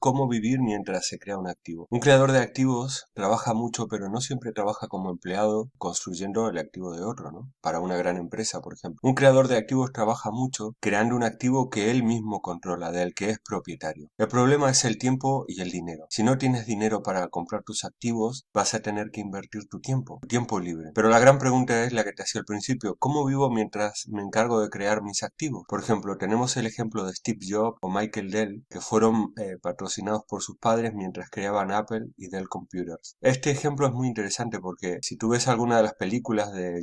cómo vivir mientras se crea un activo. Un creador de activos trabaja mucho, pero no siempre trabaja como empleado construyendo el activo de otro, ¿no? Para una gran empresa, por ejemplo. Un creador de activos trabaja mucho creando un activo que él mismo controla, del que es propietario. El problema es el tiempo y el dinero. Si no tienes dinero para comprar tus activos, vas a tener que invertir tu tiempo libre. Pero la gran pregunta es la que te hacía al principio: ¿cómo vivo mientras me encargo de crear mis activos? Por ejemplo, tenemos el ejemplo de Steve Jobs o Michael Dell, que fueron patrocinados por sus padres mientras creaban Apple y Dell Computers. Este ejemplo es muy interesante porque si tú ves alguna de las películas de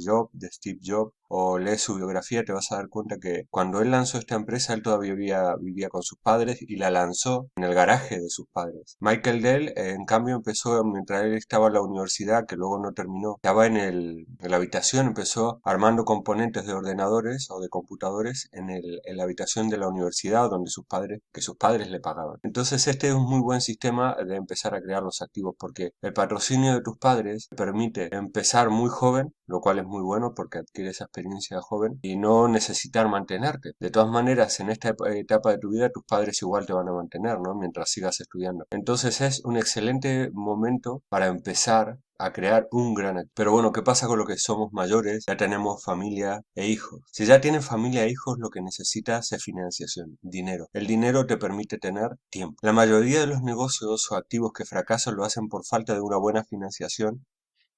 Steve Jobs, o lees su biografía, te vas a dar cuenta que cuando él lanzó esta empresa, él todavía vivía con sus padres y la lanzó en el garaje de sus padres. Michael Dell, en cambio, empezó mientras él estaba en la universidad, que luego no terminó. Estaba en la habitación, empezó armando componentes de ordenadores o de computadores en la habitación de la universidad donde sus padres le pagaban. Entonces este es un muy buen sistema de empezar a crear los activos, porque el patrocinio de tus padres permite empezar muy joven, lo cual es muy bueno porque adquieres experiencia joven y no necesitar mantenerte. De todas maneras, en esta etapa de tu vida tus padres igual te van a mantener, ¿no? Mientras sigas estudiando. Entonces es un excelente momento para empezar a crear un gran activo. Pero bueno, ¿qué pasa con lo que somos mayores? Ya tenemos familia e hijos. Si ya tienes familia e hijos, lo que necesitas es financiación, dinero. El dinero te permite tener tiempo. La mayoría de los negocios o activos que fracasan lo hacen por falta de una buena financiación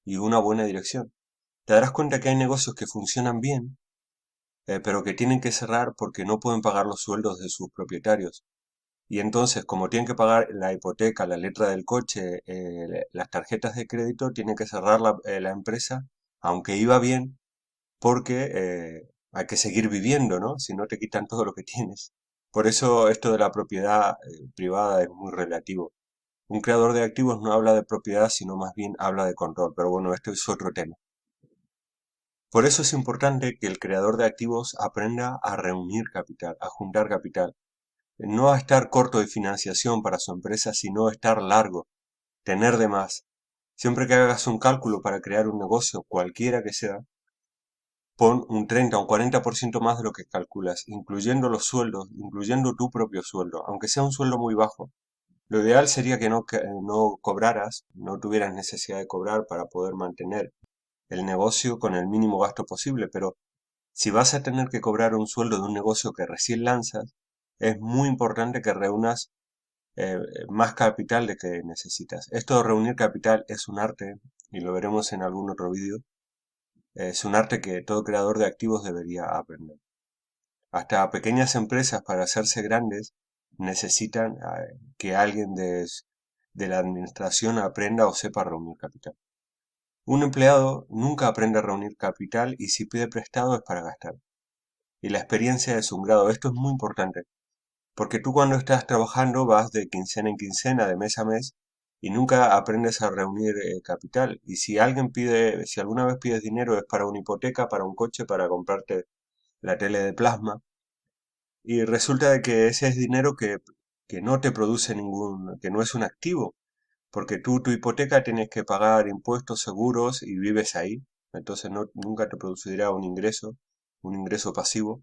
y una buena dirección. Te darás cuenta que hay negocios que funcionan bien, pero que tienen que cerrar porque no pueden pagar los sueldos de sus propietarios. Y entonces, como tienen que pagar la hipoteca, la letra del coche, las tarjetas de crédito, tienen que cerrar la empresa, aunque iba bien, porque hay que seguir viviendo, ¿no? Si no te quitan todo lo que tienes. Por eso esto de la propiedad privada es muy relativo. Un creador de activos no habla de propiedad, sino más bien habla de control. Pero bueno, esto es otro tema. Por eso es importante que el creador de activos aprenda a reunir capital, a juntar capital. No a estar corto de financiación para su empresa, sino a estar largo, tener de más. Siempre que hagas un cálculo para crear un negocio, cualquiera que sea, pon un 30 o un 40% más de lo que calculas, incluyendo los sueldos, incluyendo tu propio sueldo, aunque sea un sueldo muy bajo. Lo ideal sería que no cobraras, no tuvieras necesidad de cobrar para poder mantener el negocio con el mínimo gasto posible, pero si vas a tener que cobrar un sueldo de un negocio que recién lanzas, es muy importante que reúnas más capital de que necesitas. Esto de reunir capital es un arte, y lo veremos en algún otro vídeo. Es un arte que todo creador de activos debería aprender. Hasta pequeñas empresas, para hacerse grandes, necesitan que alguien de la administración aprenda o sepa reunir capital. Un empleado nunca aprende a reunir capital y si pide prestado es para gastar. Y la experiencia es un grado. Esto es muy importante. Porque tú cuando estás trabajando vas de quincena en quincena, de mes a mes, y nunca aprendes a reunir capital. Y si si alguna vez pides dinero es para una hipoteca, para un coche, para comprarte la tele de plasma, y resulta de que ese es dinero que no te produce que no es un activo, porque tú tu hipoteca tienes que pagar impuestos, seguros y vives ahí, entonces nunca te producirá un ingreso pasivo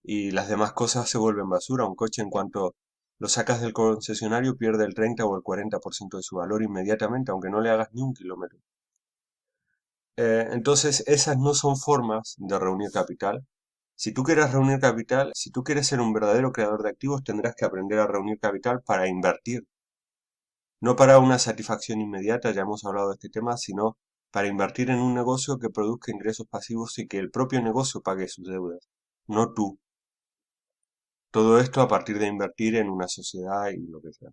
y las demás cosas se vuelven basura. Un coche, en cuanto lo sacas del concesionario, pierde el 30 o el 40% de su valor inmediatamente, aunque no le hagas ni un kilómetro. Entonces, esas no son formas de reunir capital. Si tú quieres reunir capital, si tú quieres ser un verdadero creador de activos, tendrás que aprender a reunir capital para invertir. No para una satisfacción inmediata, ya hemos hablado de este tema, sino para invertir en un negocio que produzca ingresos pasivos y que el propio negocio pague sus deudas, no tú. Todo esto a partir de invertir en una sociedad y lo que sea.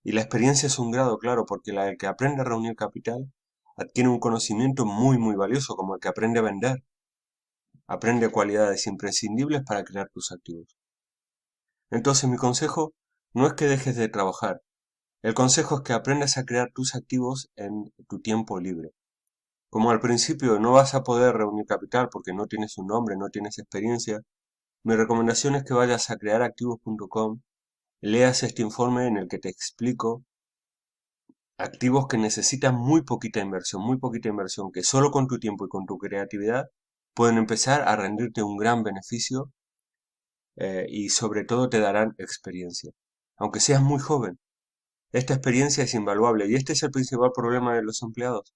Y la experiencia es un grado, claro, porque el que aprende a reunir capital adquiere un conocimiento muy, muy valioso, como el que aprende a vender. Aprende cualidades imprescindibles para crear tus activos. Entonces mi consejo no es que dejes de trabajar. El consejo es que aprendas a crear tus activos en tu tiempo libre. Como al principio no vas a poder reunir capital porque no tienes un nombre, no tienes experiencia, mi recomendación es que vayas a crearactivos.com, leas este informe en el que te explico activos que necesitan muy poquita inversión, que solo con tu tiempo y con tu creatividad pueden empezar a rendirte un gran beneficio y sobre todo te darán experiencia. aunque seas muy joven. Esta experiencia es invaluable y este es el principal problema de los empleados,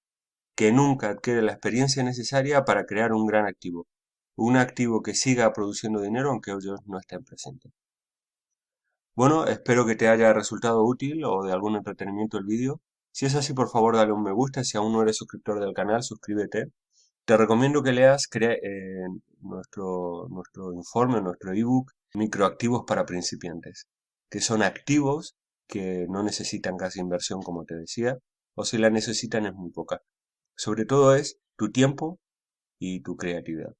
que nunca adquiere la experiencia necesaria para crear un activo que siga produciendo dinero aunque ellos no estén presentes. Bueno, espero que te haya resultado útil o de algún entretenimiento el vídeo. Si es así, por favor dale un me gusta. Si aún no eres suscriptor del canal, suscríbete. Te recomiendo que leas nuestro informe, nuestro ebook, Microactivos para principiantes, que son activos que no necesitan casi inversión, como te decía, o si la necesitan es muy poca. Sobre todo es tu tiempo y tu creatividad.